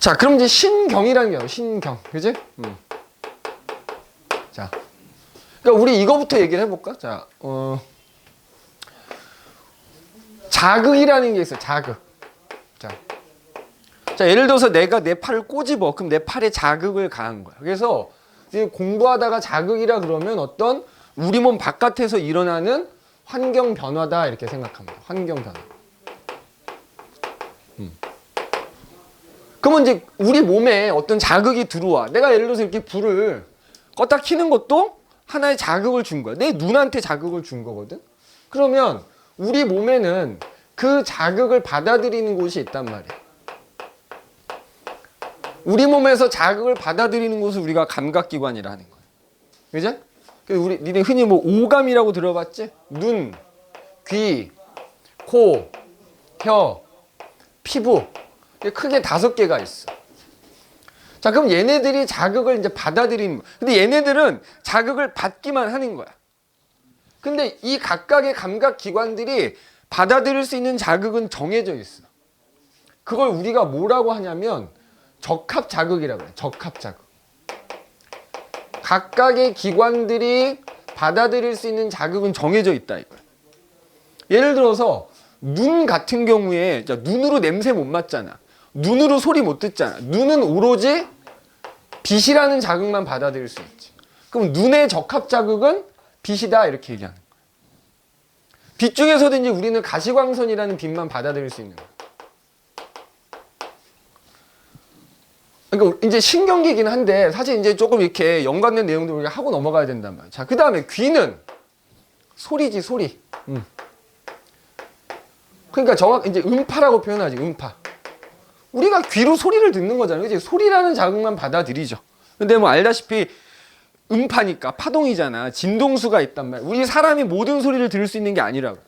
자, 그럼 이제 신경이라는 게 신경, 그지? 자, 그러니까 우리 이거부터 얘기를 해볼까? 자, 자극이라는 게 있어요. 자극. 자, 예를 들어서 내가 내 팔을 꼬집어. 그럼 내 팔에 자극을 가한 거야. 그래서 공부하다가 자극이라 그러면 어떤 우리 몸 바깥에서 일어나는 환경 변화다 이렇게 생각합니다. 환경 변화. 그러면 이제 우리 몸에 어떤 자극이 들어와. 내가 예를 들어서 이렇게 불을 껐다 켜는 것도 하나의 자극을 준 거야. 내 눈한테 자극을 준 거거든. 그러면 우리 몸에는 그 자극을 받아들이는 곳이 있단 말이야. 우리 몸에서 자극을 받아들이는 곳을 우리가 감각기관이라 하는 거야. 그죠? 우리 니네 흔히 뭐 오감이라고 들어봤지? 눈, 귀, 코, 혀, 피부. 크게 5개가 있어. 자, 그럼 얘네들이 자극을 이제 받아들이는 거야. 근데 얘네들은 자극을 받기만 하는 거야. 근데 이 각각의 감각기관들이 받아들일 수 있는 자극은 정해져 있어. 그걸 우리가 뭐라고 하냐면 적합자극이라고 해요. 적합자극. 각각의 기관들이 받아들일 수 있는 자극은 정해져 있다 이거야. 예를 들어서 눈 같은 경우에 눈으로 냄새 못 맡잖아. 눈으로 소리 못 듣잖아. 눈은 오로지 빛이라는 자극만 받아들일 수 있지. 그럼 눈의 적합자극은 빛이다 이렇게 얘기하는 거야. 빛 중에서도 이제 우리는 가시광선이라는 빛만 받아들일 수 있는 거야. 그러니까 이제 신경기이긴 한데 사실 이제 조금 이렇게 연관된 내용들 우리가 하고 넘어가야 된단 말이야. 자, 그 다음에 귀는 소리지, 소리. 그러니까 정확 이제 음파라고 표현하지, 음파. 우리가 귀로 소리를 듣는 거잖아요. 그치? 소리라는 자극만 받아들이죠. 근데 뭐 알다시피 음파니까 파동이잖아. 진동수가 있단 말이야. 우리 사람이 모든 소리를 들을 수 있는 게 아니라고.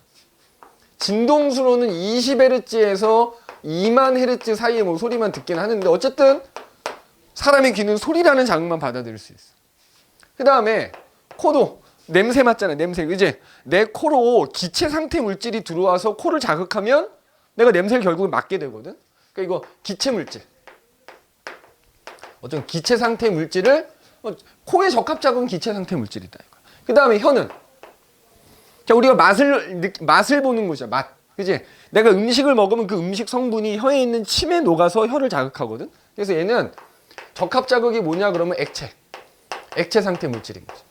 진동수로는 20Hz에서 2만 Hz 사이에 뭐 소리만 듣긴 하는데 어쨌든 사람의 귀는 소리라는 자극만 받아들일 수 있어. 그 다음에 코도 냄새 맡잖아. 냄새. 그지? 내 코로 기체 상태 물질이 들어와서 코를 자극하면 내가 냄새를 결국은 맡게 되거든. 그러니까 이거 기체 물질. 어떤 기체 상태 물질을 코에 적합자극은 기체 상태 물질이다. 그 다음에 혀는 자, 우리가 맛을 보는 거죠. 맛. 그지? 내가 음식을 먹으면 그 음식 성분이 혀에 있는 침에 녹아서 혀를 자극하거든. 그래서 얘는 적합자극이 뭐냐 그러면 액체 상태 물질인 거죠.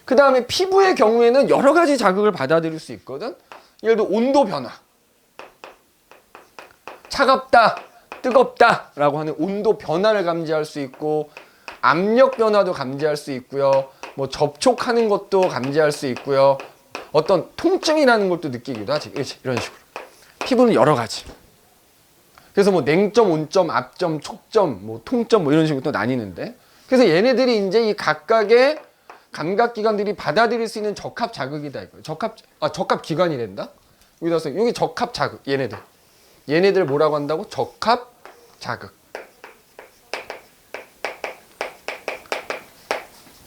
그 다음에 피부의 경우에는 여러 가지 자극을 받아들일 수 있거든. 예를 들어 온도 변화. 차갑다, 뜨겁다 라고 하는 온도 변화를 감지할 수 있고 압력 변화도 감지할 수 있고요. 뭐 접촉하는 것도 감지할 수 있고요. 어떤 통증이라는 것도 느끼기도 하지. 이런 식으로. 피부는 여러 가지. 그래서 뭐 냉점, 온점, 압점, 촉점, 뭐 통점 뭐 이런 식으로 또 나뉘는데. 그래서 얘네들이 이제 이 각각의 감각기관들이 받아들일 수 있는 적합 자극이다 이거예요. 적합 기관이란다. 여기다서 여기 적합 자극. 얘네들 뭐라고 한다고? 적합 자극.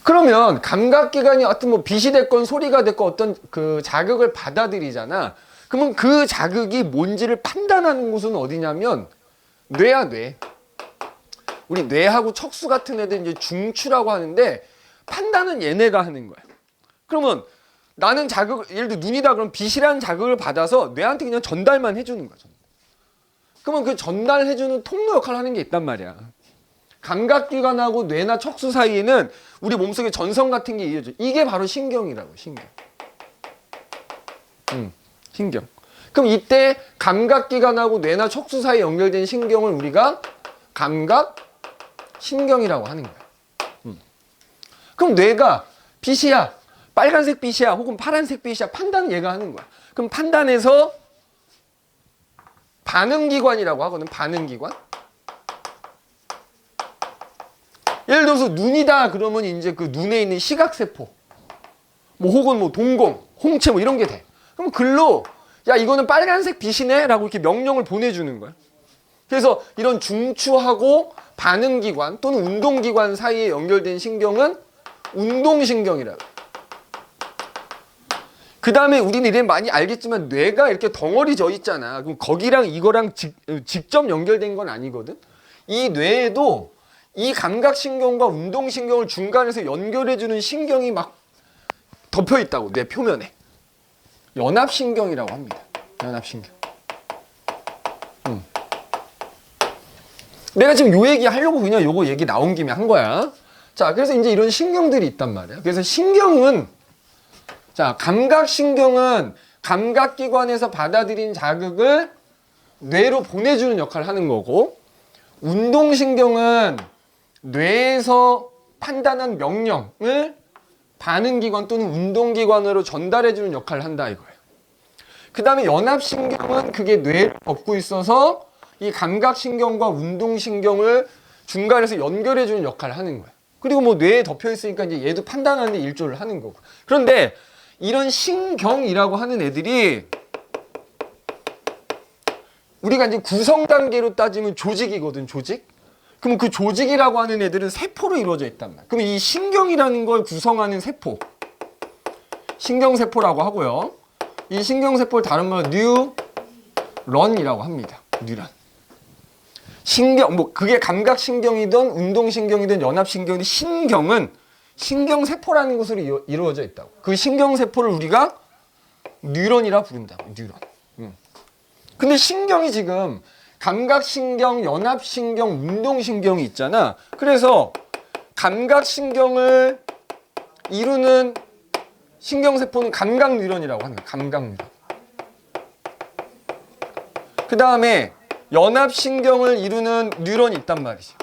그러면 감각기관이 어떤 뭐 빛이 됐건 소리가 됐건 어떤 그 자극을 받아들이잖아. 그러면 그 자극이 뭔지를 판단하는 곳은 어디냐면 뇌야, 뇌. 우리 뇌하고 척수 같은 애들 이제 중추라고 하는데 판단은 얘네가 하는 거야. 그러면 나는 예를 들어 눈이다 그러면 빛이라는 자극을 받아서 뇌한테 그냥 전달만 해주는 거야. 그러면 그 전달해주는 통로 역할을 하는 게 있단 말이야. 감각기관하고 뇌나 척수 사이에는 우리 몸속에 전선 같은 게 이어져. 이게 바로 신경이라고, 신경. 신경. 그럼 이때 감각기관하고 뇌나 척수 사이에 연결된 신경을 우리가 감각신경이라고 하는 거야. 그럼 뇌가 빛이야, 빨간색 빛이야, 혹은 파란색 빛이야, 판단은 얘가 하는 거야. 그럼 판단에서 반응기관이라고 하거든, 반응기관. 예를 들어서 눈이다 그러면 이제 그 눈에 있는 시각세포, 뭐 혹은 뭐 동공, 홍채 뭐 이런 게 돼. 그럼 글로 야 이거는 빨간색 빛이네 라고 이렇게 명령을 보내주는 거야. 그래서 이런 중추하고 반응기관 또는 운동기관 사이에 연결된 신경은 운동신경이라고. 그 다음에 우리는 이제 많이 알겠지만 뇌가 이렇게 덩어리 져 있잖아. 그럼 거기랑 이거랑 직접 연결된 건 아니거든. 이 뇌에도 이 감각신경과 운동신경을 중간에서 연결해주는 신경이 막 덮여 있다고, 뇌 표면에. 연합신경이라고 합니다. 연합신경. 내가 지금 요 얘기 하려고 그냥 요거 얘기 나온 김에 한 거야. 자, 그래서 이제 이런 신경들이 있단 말이야. 그래서 신경은, 자, 감각신경은 감각기관에서 받아들인 자극을 뇌로 보내주는 역할을 하는 거고, 운동신경은 뇌에서 판단한 명령을 반응기관 또는 운동기관으로 전달해주는 역할을 한다 이거예요. 그 다음에 연합신경은 그게 뇌를 덮고 있어서 이 감각신경과 운동신경을 중간에서 연결해주는 역할을 하는 거예요. 그리고 뭐 뇌에 덮여 있으니까 이제 얘도 판단하는 데 일조를 하는 거고. 그런데 이런 신경이라고 하는 애들이 우리가 이제 구성 단계로 따지면 조직이거든, 조직. 그럼 그 조직이라고 하는 애들은 세포로 이루어져 있단 말이야. 그럼 이 신경이라는 걸 구성하는 세포, 신경세포라고 하고요. 이 신경세포를 다른 말로 뉴런이라고 합니다. 뉴런. 신경, 뭐 그게 감각신경이든 운동신경이든 연합신경이든 신경은 신경세포라는 것으로 이루어져 있다고. 그 신경세포를 우리가 뉴런이라 부른다고. 뉴런. 근데 신경이 지금 감각신경, 연합신경, 운동신경이 있잖아. 그래서 감각신경을 이루는 신경세포는 감각뉴런이라고 하는 거야. 감각뉴런. 그 다음에 연합신경을 이루는 뉴런이 있단 말이지.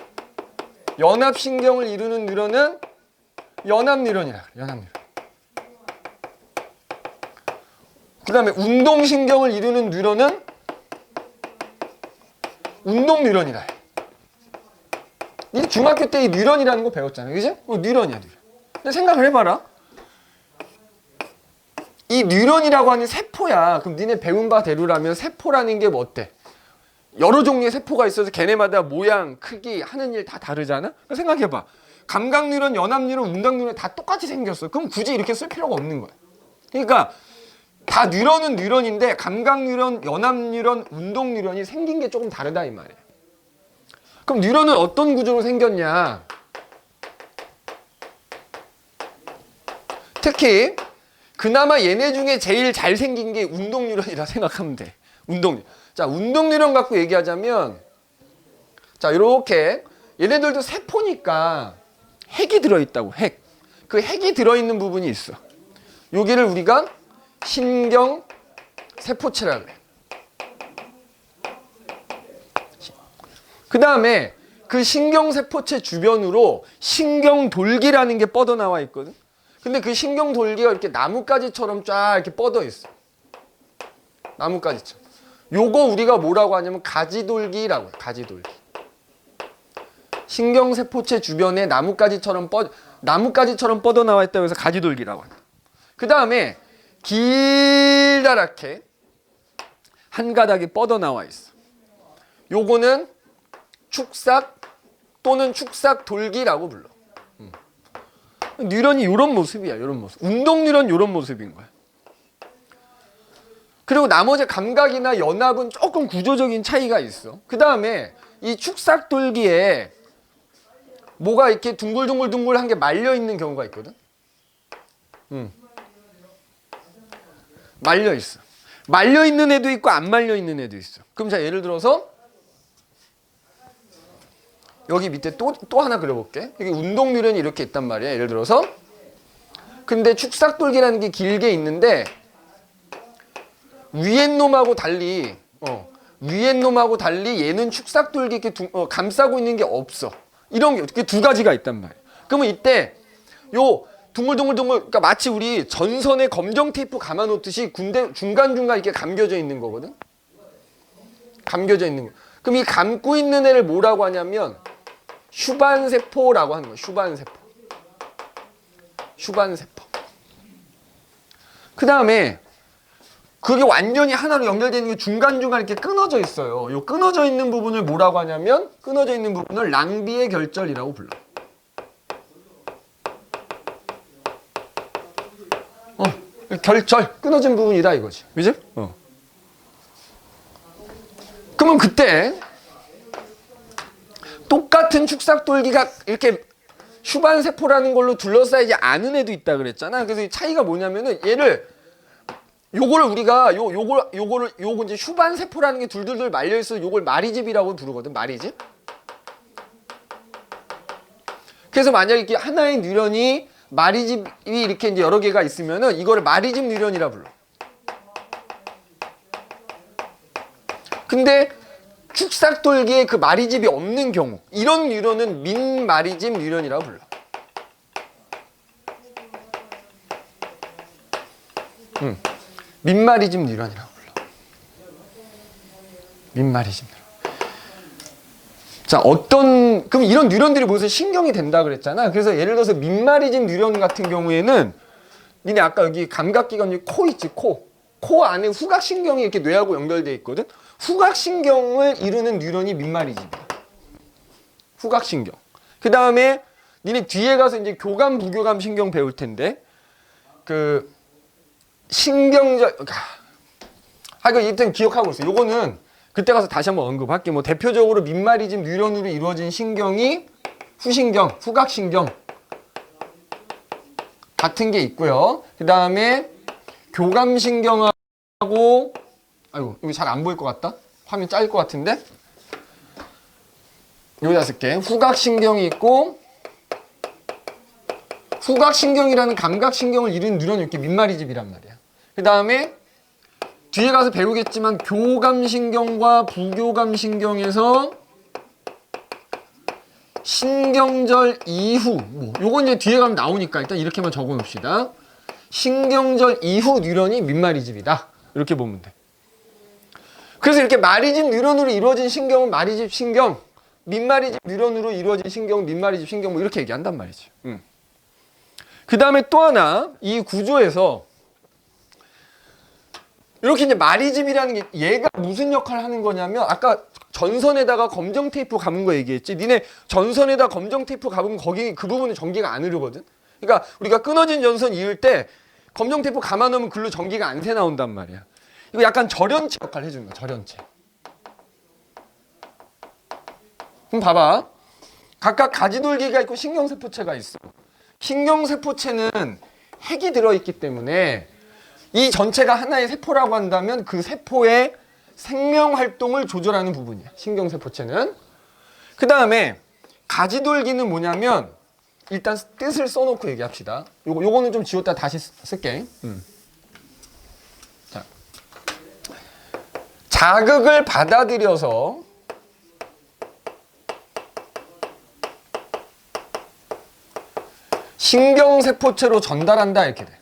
연합신경을 이루는 뉴런은 연합뉴런이라 그래. 연합뉴런. 그 다음에 운동신경을 이루는 뉴런은 운동뉴런이라 해. 이 중학교 때 이 뉴런이라는 거 배웠잖아요. 그지? 뉴런이야, 뉴런. 근데 생각을 해봐라. 이 뉴런이라고 하는 세포야. 그럼 니네 배운 바대로라면 세포라는 게 뭐 어때? 여러 종류의 세포가 있어서 걔네마다 모양, 크기, 하는 일 다 다르잖아? 생각해봐. 감각뉴런, 연합뉴런, 운동뉴런 다 똑같이 생겼어. 그럼 굳이 이렇게 쓸 필요가 없는 거야. 그러니까 다 뉴런은 뉴런인데 감각뉴런, 연합뉴런, 운동뉴런이 생긴 게 조금 다르다 이 말이야. 그럼 뉴런은 어떤 구조로 생겼냐? 특히 그나마 얘네 중에 제일 잘생긴 게 운동뉴런이라 생각하면 돼. 운동뉴런. 자, 운동뉴런 갖고 얘기하자면, 자, 이렇게 얘네들도 세포니까 핵이 들어있다고. 핵. 그 핵이 들어있는 부분이 있어. 여기를 우리가 신경세포체라 그래. 그 다음에 그 신경세포체 주변으로 신경돌기라는 게 뻗어나와 있거든. 근데 그 신경돌기가 이렇게 나뭇가지처럼 쫙 이렇게 뻗어 있어. 나뭇가지처럼. 요거 우리가 뭐라고 하냐면 가지돌기라고 해. 가지돌기. 신경세포체 주변에 나뭇가지처럼 뻗어나와 있다고 해서 가지돌기라고 한다. 그 다음에 길다랗게 한 가닥이 뻗어나와 있어. 요거는 축삭 또는 축삭돌기라고 불러. 뉴런이 이런 모습이야. 이런 모습. 운동뉴런 이런 모습인 거야. 그리고 나머지 감각이나 연합은 조금 구조적인 차이가 있어. 그 다음에 이 축삭돌기에 뭐가 이렇게 둥글둥글둥글한 게 말려 있는 경우가 있거든. 말려 있어. 말려 있는 애도 있고 안 말려 있는 애도 있어. 그럼 자, 예를 들어서 여기 밑에 또 하나 그려볼게. 여기 운동뉴런이 이렇게 있단 말이야. 예를 들어서. 근데 축삭돌기라는 게 길게 있는데 위에 놈하고 달리 얘는 축삭돌기 이렇게 감싸고 있는 게 없어. 이런 게 두 가지가 있단 말이야. 그러면 이때 요 둥글둥글둥글, 그러니까 마치 우리 전선에 검정 테이프 감아놓듯이 군데 중간중간 이렇게 감겨져 있는 거거든. 감겨져 있는 거. 그럼 이 감고 있는 애를 뭐라고 하냐면 슈반세포라고 하는 거야. 슈반세포. 그 다음에 그게 완전히 하나로 연결되는 게 중간중간 이렇게 끊어져 있어요. 이 끊어져 있는 부분을 뭐라고 하냐면 끊어져 있는 부분을 랑비의 결절이라고 불러. 결절, 끊어진 부분이다 이거지. 그지? 그러면 그때 똑같은 축삭돌기가 이렇게 휴반세포라는 걸로 둘러싸이지 않은 애도 있다 그랬잖아. 그래서 이 차이가 뭐냐면은 요거를 우리가 요거 이제 휴반세포라는 게 둘둘둘 말려 있어. 요걸 마리집이라고 부르거든. 마리집. 그래서 만약에 이렇게 하나의 뉴런이 마리집이 이렇게 이제 여러 개가 있으면은 이거를 마리집 뉴런이라 불러. 근데 축삭돌기에 그 마리집이 없는 경우, 이런 뉴런은 민마리집 뉴런이라고 불러. 민마리집 뉴런이라고 불러. 민마리집 뉴런. 자, 그럼 이런 뉴런들이 모여서 신경이 된다 그랬잖아. 그래서 예를 들어서 민마리집 뉴런 같은 경우에는 니네 아까 여기 감각기관 코 있지, 코. 코 안에 후각신경이 이렇게 뇌하고 연결돼 있거든. 후각신경을 이루는 뉴런이 민마리집이야. 후각신경. 그 다음에 니네 뒤에 가서 이제 교감, 부교감 신경 배울 텐데 그 이거 일단 기억하고 있어. 요거는 그때 가서 다시 한번 언급할게. 뭐 대표적으로 민마리집 뉴런으로 이루어진 신경이 후신경, 후각신경 같은 게 있고요. 그 다음에 교감신경하고 아이고 이거 잘 안 보일 것 같다. 화면 짧을 것 같은데 여기다 쓸게. 후각신경이 있고 후각신경이라는 감각신경을 이루는 뉴런이 이렇게 민마리집이란 말이야. 그 다음에 뒤에 가서 배우겠지만 교감신경과 부교감신경에서 신경절 이후 요건 이제 뒤에 가면 나오니까 일단 이렇게만 적어 놓읍시다. 신경절 이후 뉴런이 민마리집이다. 이렇게 보면 돼. 그래서 이렇게 마리집 뉴런으로 이루어진 신경은 마리집 신경, 민마리집 뉴런으로 이루어진 신경은 민마리집 신경 뭐 이렇게 얘기한단 말이지. 그 다음에 또 하나 이 구조에서 이렇게 이제 마리집이라는 게 얘가 무슨 역할을 하는 거냐면 아까 전선에다가 검정 테이프 감은 거 얘기했지. 니네 전선에다 검정 테이프 감으면 거기 그 부분에 전기가 안 흐르거든. 그러니까 우리가 끊어진 전선 이을 때 검정 테이프 감아 놓으면 글로 전기가 안 새 나온단 말이야. 이거 약간 절연체 역할을 해주는 거야. 절연체. 그럼 봐봐. 각각 가지돌기가 있고 신경세포체가 있어. 신경세포체는 핵이 들어있기 때문에 이 전체가 하나의 세포라고 한다면 그 세포의 생명활동을 조절하는 부분이야. 신경세포체는. 그 다음에 가지돌기는 뭐냐면 일단 뜻을 써놓고 얘기합시다. 요거는 좀 지웠다 다시 쓸게. 자, 자극을 받아들여서 신경세포체로 전달한다 이렇게 돼.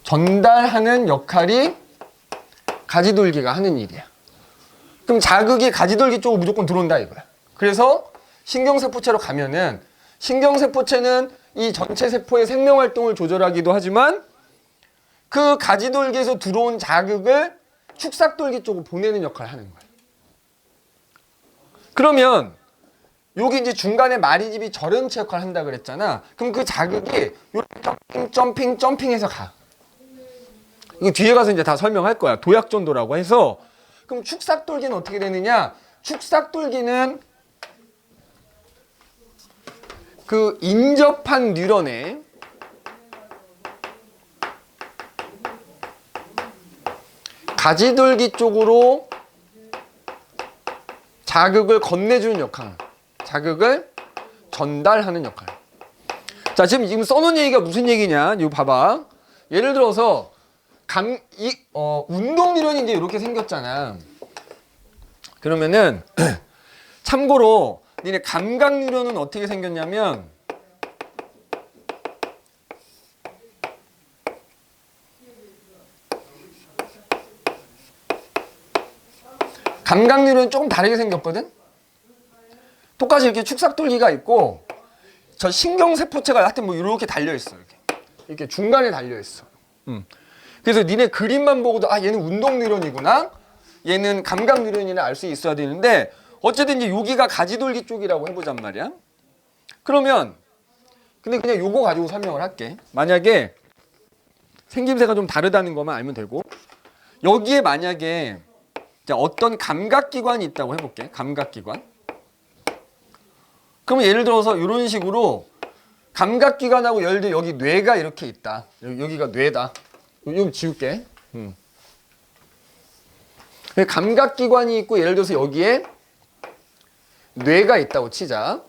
전달하는 역할이 가지돌기가 하는 일이야. 그럼 자극이 가지돌기 쪽으로 무조건 들어온다 이거야. 그래서 신경세포체로 가면은 신경세포체는 이 전체 세포의 생명활동을 조절하기도 하지만 그 가지돌기에서 들어온 자극을 축삭돌기 쪽으로 보내는 역할을 하는 거야. 그러면 여기 이제 중간에 마리집이 절연체 역할을 한다 그랬잖아. 그럼 그 자극이 점핑해서 가. 이거 뒤에 가서 이제 다 설명할 거야. 도약전도라고 해서. 그럼 축삭돌기는 어떻게 되느냐? 축삭돌기는 그 인접한 뉴런에 가지돌기 쪽으로 자극을 건네주는 역할. 자극을 전달하는 역할. 자, 지금 써놓은 얘기가 무슨 얘기냐? 이거 봐봐. 예를 들어서 운동 뉴런이 이제 이렇게 생겼잖아. 그러면은 참고로 니네 감각 뉴런은 어떻게 생겼냐면 감각 뉴런은 조금 다르게 생겼거든. 똑같이 이렇게 축삭돌기가 있고 저 신경세포체가 하여튼 뭐 이렇게 달려 있어. 이렇게 중간에 달려 있어. 그래서 니네 그림만 보고도 아 얘는 운동 뉴런이구나, 얘는 감각 뉴런이나 알 수 있어야 되는데 어쨌든 이제 여기가 가지돌기 쪽이라고 해보잔 말이야. 그러면 근데 그냥 요거 가지고 설명을 할게. 만약에 생김새가 좀 다르다는 것만 알면 되고, 여기에 만약에 자, 어떤 감각기관이 있다고 해볼게. 감각기관. 그러면 예를 들어서 이런 식으로 감각기관하고 예를 들어 여기 뇌가 이렇게 있다. 여기가 뇌다. 이거 지울게. 감각기관이 있고 예를 들어서 여기에 뇌가 있다고 치자.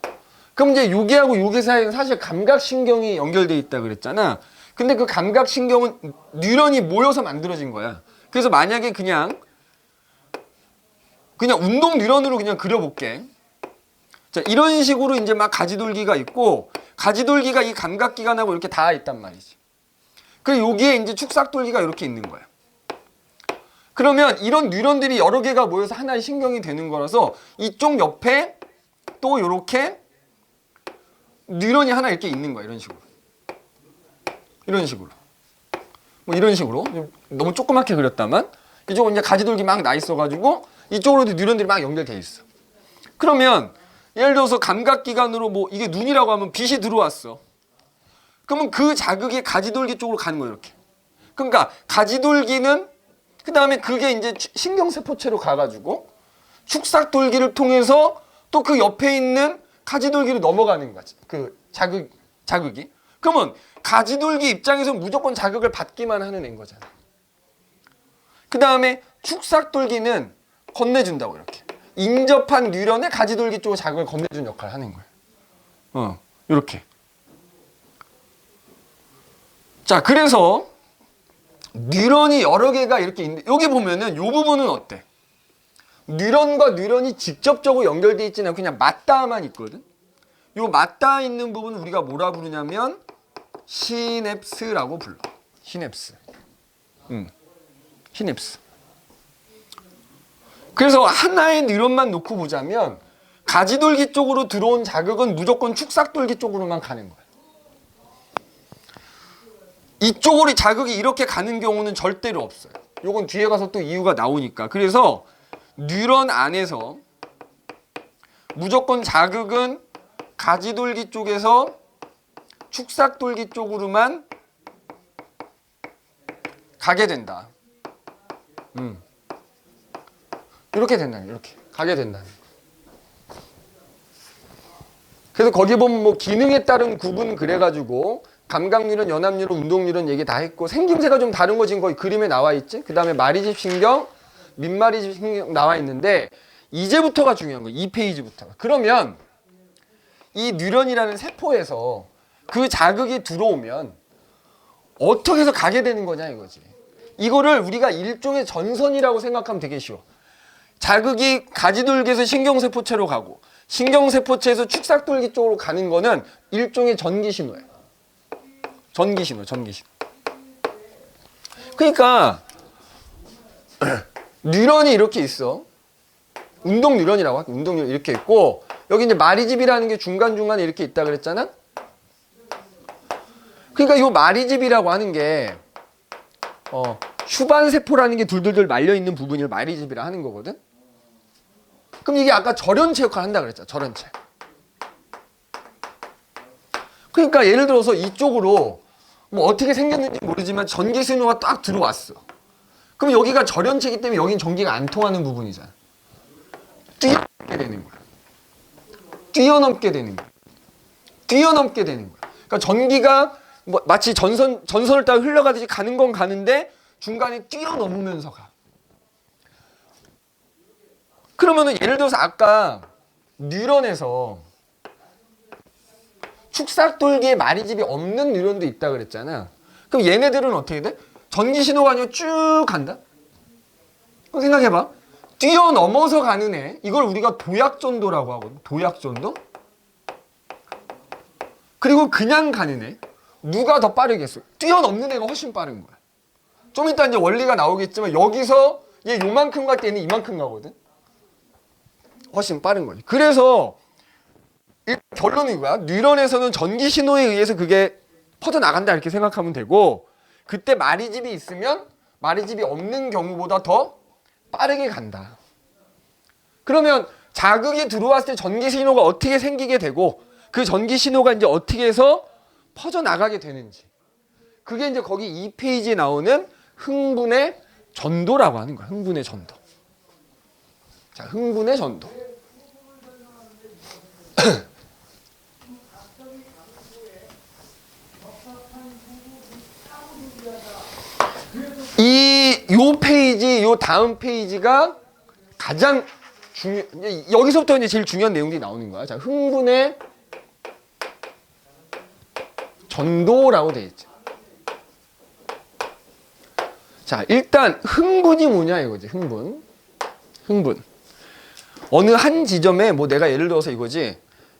그럼 이제 여기하고 여기 사이에는 사실 감각신경이 연결돼 있다 그랬잖아. 근데 그 감각신경은 뉴런이 모여서 만들어진 거야. 그래서 만약에 그냥 운동 뉴런으로 그냥 그려볼게. 자, 이런 식으로 이제 막 가지돌기가 있고, 가지돌기가 이 감각기관하고 이렇게 닿아 있단 말이지. 그리고 여기에 이제 축삭돌기가 이렇게 있는 거야. 그러면 이런 뉴런들이 여러 개가 모여서 하나의 신경이 되는 거라서 이쪽 옆에 또 이렇게 뉴런이 하나 이렇게 있는 거야. 이런 식으로. 이런 식으로. 뭐 이런 식으로. 너무 조그맣게 그렸다만 이쪽은 이제 가지돌기 막 나 있어가지고 이쪽으로도 뉴런들이 막 연결돼 있어. 그러면 예를 들어서 감각기관으로 뭐 이게 눈이라고 하면 빛이 들어왔어. 그러면 그 자극이 가지돌기 쪽으로 가는 거예요. 이렇게. 그러니까 가지돌기는 그 다음에 그게 이제 신경세포체로 가가지고 축삭돌기를 통해서 또 그 옆에 있는 가지돌기로 넘어가는 거지. 그 자극이. 그러면 가지돌기 입장에서 무조건 자극을 받기만 하는 애인 거잖아. 그 다음에 축삭돌기는 건네준다고 이렇게. 인접한 뉴런의 가지돌기 쪽으로 자극을 건네준 역할을 하는 거예요. 이렇게. 자, 그래서 뉴런이 여러 개가 이렇게 있는데 여기 보면은 이 부분은 어때? 뉴런과 뉴런이 직접적으로 연결돼 있지는 않고 그냥 맞닿아만 있거든. 이 맞닿아 있는 부분은 우리가 뭐라 부르냐면 시냅스라고 불러. 시냅스. 시냅스. 그래서 하나의 뉴런만 놓고 보자면 가지돌기 쪽으로 들어온 자극은 무조건 축삭돌기 쪽으로만 가는 거야. 이쪽으로 자극이 이렇게 가는 경우는 절대로 없어요. 요건 뒤에 가서 또 이유가 나오니까. 그래서 뉴런 안에서 무조건 자극은 가지돌기 쪽에서 축삭돌기 쪽으로만 가게 된다. 이렇게 된다는 거예요. 이렇게 가게 된다는 거예요. 그래서 거기 보면 뭐 기능에 따른 구분 그래가지고 감각뉴런, 연합뉴런, 운동뉴런 얘기 다 했고 생김새가 좀 다른 거 지금 거의 그림에 나와 있지. 그 다음에 마리집 신경, 민마리집 신경 나와 있는데 이제부터가 중요한 거예요. 2페이지부터가. 그러면 이 뉴런이라는 세포에서 그 자극이 들어오면 어떻게 해서 가게 되는 거냐 이거지. 이거를 우리가 일종의 전선이라고 생각하면 되게 쉬워. 자극이 가지돌기에서 신경세포체로 가고 신경세포체에서 축삭돌기 쪽으로 가는 거는 일종의 전기신호예요. 전기신호. 그러니까 뉴런이 이렇게 있어. 운동 뉴런이라고 할게. 운동 뉴런 이렇게 있고 여기 이제 마리집이라는 게 중간중간에 이렇게 있다 그랬잖아. 그러니까 이 마리집이라고 하는 게 휴반세포라는 게 둘둘둘 말려있는 부분을 마리집이라 하는 거거든. 그럼 이게 아까 절연체 역할을 한다 그랬잖아. 절연체. 그러니까 예를 들어서 이쪽으로 뭐 어떻게 생겼는지 모르지만 전기 신호가 딱 들어왔어. 그럼 여기가 절연체이기 때문에 여긴 전기가 안 통하는 부분이잖아. 뛰어넘게 되는 거야. 뛰어넘게 되는 거야. 그러니까 전기가 뭐 마치 전선을 따라 흘러가듯이 가는 건 가는데 중간에 뛰어넘으면서 가. 그러면은 예를 들어서 아까 뉴런에서 축삭돌기에 마리집이 없는 뉴런도 있다 그랬잖아. 그럼 얘네들은 어떻게 돼? 전기 신호가 아니고 쭉 간다? 그럼 생각해봐. 뛰어넘어서 가는 애. 이걸 우리가 도약전도라고 하거든. 도약전도. 그리고 그냥 가는 애. 누가 더 빠르겠어? 뛰어넘는 애가 훨씬 빠른 거야. 좀 이따 이제 원리가 나오겠지만 여기서 얘 요만큼 갈 때는 이만큼 가거든. 훨씬 빠른 거지. 그래서 결론은 이거야. 뉴런에서는 전기 신호에 의해서 그게 퍼져나간다 이렇게 생각하면 되고 그때 마리집이 있으면 마리집이 없는 경우보다 더 빠르게 간다. 그러면 자극이 들어왔을 때 전기 신호가 어떻게 생기게 되고 그 전기 신호가 이제 어떻게 해서 퍼져나가게 되는지. 그게 이제 거기 2페이지에 나오는 흥분의 전도라고 하는 거야. 흥분의 전도. 자, 흥분의 전도. 요 페이지, 요 다음 페이지가 가장 여기서부터 이제 제일 중요한 내용들이 나오는 거야. 자, 흥분의 전도라고 되어 있죠. 자, 일단 흥분이 뭐냐 이거지. 흥분. 어느 한 지점에 뭐 내가 예를 들어서 이거지.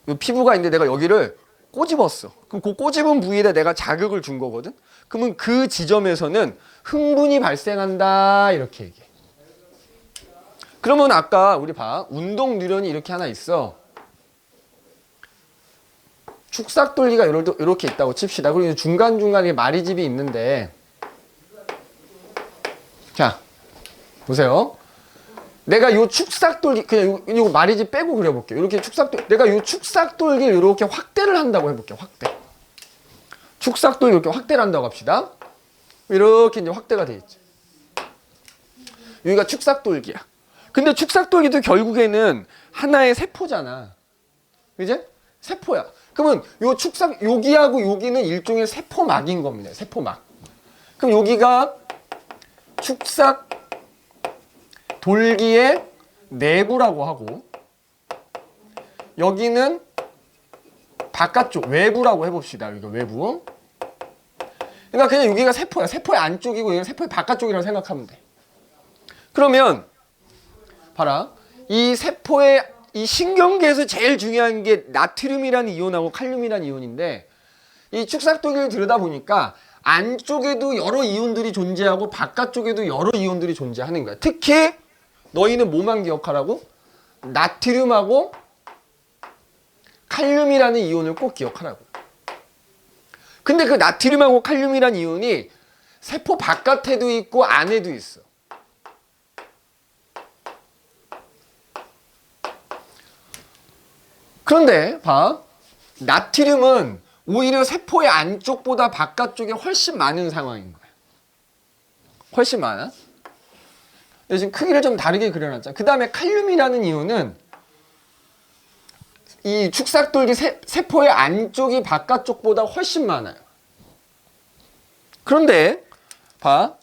요 피부가 있는데 내가 여기를 꼬집었어. 그럼 그 꼬집은 부위에다 내가 자극을 준 거거든. 그러면 그 지점에서는 흥분이 발생한다 이렇게 얘기해. 그러면 아까 우리 봐. 운동 뉴런이 이렇게 하나 있어. 축삭돌기가 이렇게 있다고 칩시다. 그리고 중간중간에 마리집이 있는데 자 보세요. 내가 요 축삭돌기 그냥 요 마리집 빼고 그려볼게요. 이렇게 내가 요 축삭돌기를 이렇게 확대를 한다고 해볼게요. 확대. 축삭돌기 이렇게 확대를 한다고 합시다. 이렇게 이제 확대가 돼 있죠. 여기가 축삭돌기야. 근데 축삭돌기도 결국에는 하나의 세포잖아. 그지? 세포야. 그러면 요 여기하고 여기는 일종의 세포막인 겁니다. 세포막. 그럼 여기가 축삭돌기의 내부라고 하고 여기는 바깥쪽, 외부라고 해봅시다. 여기가 외부. 그러니까 그냥 여기가 세포야. 세포의 안쪽이고 여기가 세포의 바깥쪽이라고 생각하면 돼. 그러면 봐라. 이 세포의 이 신경계에서 제일 중요한 게 나트륨이라는 이온하고 칼륨이라는 이온인데 이 축삭돌기를 들여다보니까 안쪽에도 여러 이온들이 존재하고 바깥쪽에도 여러 이온들이 존재하는 거야. 특히 너희는 뭐만 기억하라고? 나트륨하고 칼륨이라는 이온을 꼭 기억하라고. 근데 그 나트륨하고 칼륨이라는 이온이 세포 바깥에도 있고 안에도 있어. 그런데 봐. 나트륨은 오히려 세포의 안쪽보다 바깥쪽에 훨씬 많은 상황인 거야. 훨씬 많아. 지금 크기를 좀 다르게 그려놨잖아. 그 다음에 칼륨이라는 이온은 이 축삭돌기 세포의 안쪽이 바깥쪽보다 훨씬 많아요. 그런데 봐.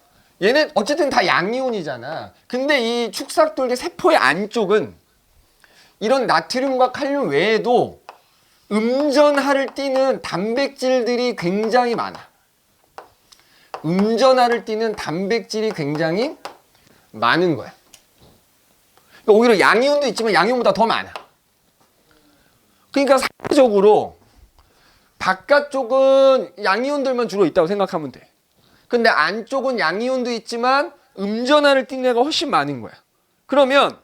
얘는 어쨌든 다 양이온이잖아. 근데 이 축삭돌기 세포의 안쪽은 이런 나트륨과 칼륨 외에도 음전하를 띠는 단백질들이 굉장히 많아. 음전하를 띠는 단백질이 굉장히 많은 거야. 그러니까 오히려 양이온도 있지만 양이온보다 더 많아. 그러니까 상대적으로 바깥쪽은 양이온들만 주로 있다고 생각하면 돼. 근데 안쪽은 양이온도 있지만 음전하를 띠는 애가 훨씬 많은 거야. 그러면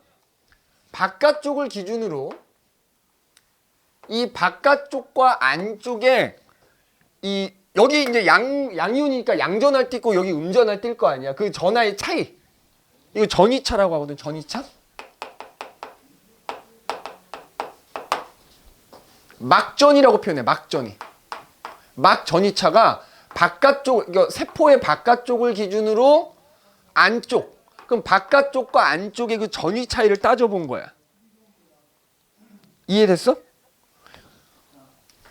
바깥쪽을 기준으로 이 바깥쪽과 안쪽에 여기 이제 양이온이니까 양전할 띠 있고 여기 음전할 띠일 거 아니야. 그 전하의 차이. 이거 전이차라고 하거든. 전이차. 막전이라고 표현해. 막전이. 막전이차가 바깥쪽, 그러니까 세포의 바깥쪽을 기준으로 안쪽. 그럼 바깥쪽과 안쪽의 그 전위 차이를 따져본 거야. 이해됐어?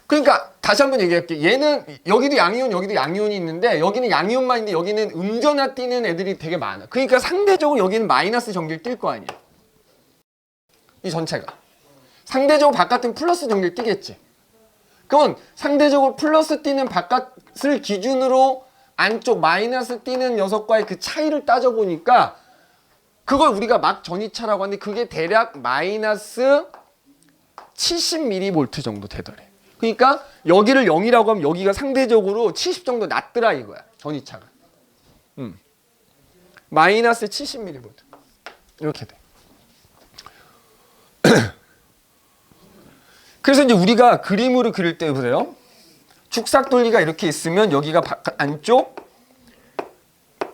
그러니까 다시 한번 얘기할게. 얘는 여기도 양이온 여기도 양이온이 있는데 여기는 양이온만 있는데 여기는 음전하 띄는 애들이 되게 많아. 그러니까 상대적으로 여기는 마이너스 전기를 띌 거 아니야. 이 전체가. 상대적으로 바깥은 플러스 전기를 띄겠지. 그러면 상대적으로 플러스 띄는 바깥을 기준으로 안쪽 마이너스 띄는 녀석과의 그 차이를 따져보니까 그걸 우리가 막 전이차라고 하는데 그게 대략 마이너스 70mV 정도 되더래. 그러니까 여기를 0이라고 하면 여기가 상대적으로 70 정도 낮더라 이거야. 전이차가. 마이너스 70mV. 이렇게 돼. 그래서 이제 우리가 그림으로 그릴 때 보세요. 축삭돌기가 이렇게 있으면 여기가 안쪽,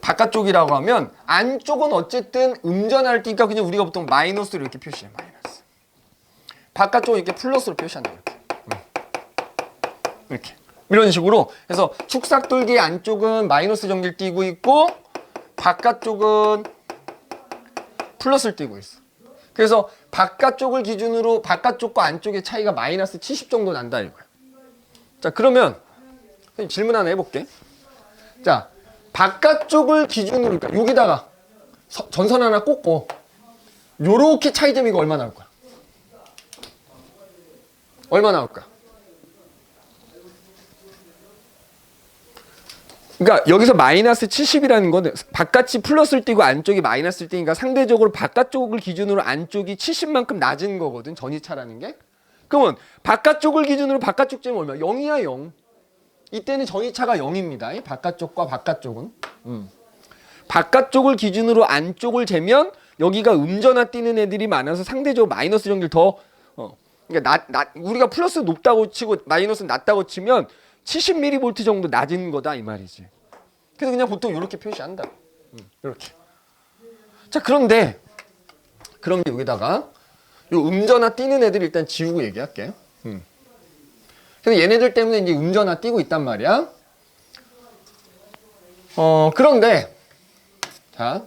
바깥쪽이라고 하면 안쪽은 어쨌든 음전할 때니까 그냥 우리가 보통 마이너스로 이렇게 표시해. 마이너스. 바깥쪽은 이렇게 플러스로 표시한다. 이렇게. 이렇게. 이런 식으로 해서 축삭돌기 안쪽은 마이너스 전기를 띠고 있고 바깥쪽은 플러스를 띠고 있어. 그래서 바깥쪽을 기준으로 바깥쪽과 안쪽의 차이가 마이너스 70 정도 난다 이거야. 자, 그러면 질문 하나 해볼게. 자, 바깥쪽을 기준으로 그러니까 여기다가 전선 하나 꽂고 요렇게 차이점이가 얼마 나올 거야? 얼마 나올까? 그러니까 여기서 마이너스 70이라는 건 바깥이 플러스를 띄고 안쪽이 마이너스를 띄니까 상대적으로 바깥쪽을 기준으로 안쪽이 70만큼 낮은 거거든. 전이차라는 게. 그러면 바깥쪽을 기준으로 바깥쪽 잼은 얼마? 0이야 0. 이때는 전이차가 0입니다. 바깥쪽과 바깥쪽은. 바깥쪽을 기준으로 안쪽을 재면 여기가 음전화 띄는 애들이 많아서 상대적으로 마이너스 전기를 더 그러니까 우리가 플러스 높다고 치고 마이너스 낮다고 치면 70mV 정도 낮은 거다 이 말이지. 그래서 그냥 보통 이렇게 표시한다. 이렇게. 자, 그런데 그럼 여기다가 요 음전화 띄는 애들 일단 지우고 얘기할게. 그래서 얘네들 때문에 이제 음전화 띄고 있단 말이야. 그런데 자,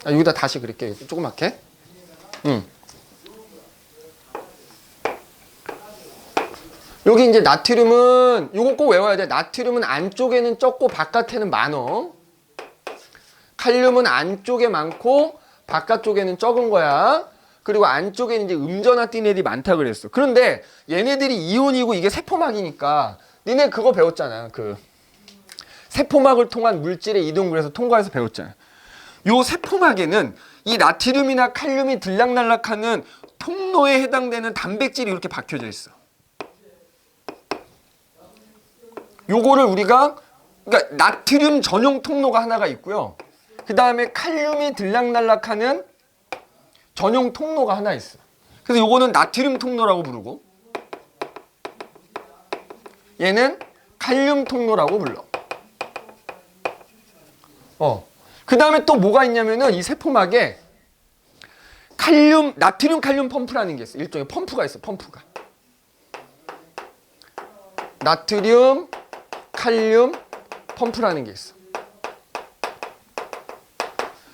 여기다 다시 그릴게. 조그맣게. 여기 이제 나트륨은 요거 꼭 외워야 돼. 나트륨은 안쪽에는 적고 바깥에는 많어. 칼륨은 안쪽에 많고 바깥쪽에는 적은 거야. 그리고 안쪽에는 이제 음전화 띈 애들이 많다 그랬어. 그런데 얘네들이 이온이고 이게 세포막이니까 니네 그거 배웠잖아. 그 세포막을 통한 물질의 이동 그래서 통과해서 배웠잖아. 요 세포막에는 이 나트륨이나 칼륨이 들락날락하는 통로에 해당되는 단백질이 이렇게 박혀져 있어. 요거를 우리가 그러니까 나트륨 전용 통로가 하나가 있고요. 그 다음에 칼륨이 들락날락하는 전용 통로가 하나 있어. 그래서 요거는 나트륨 통로라고 부르고 얘는 칼륨 통로라고 불러. 그 다음에 또 뭐가 있냐면은 이 세포막에 칼륨, 나트륨 칼륨 펌프라는 게 있어. 일종의 펌프가 있어. 펌프가. 나트륨 칼륨 펌프라는 게 있어.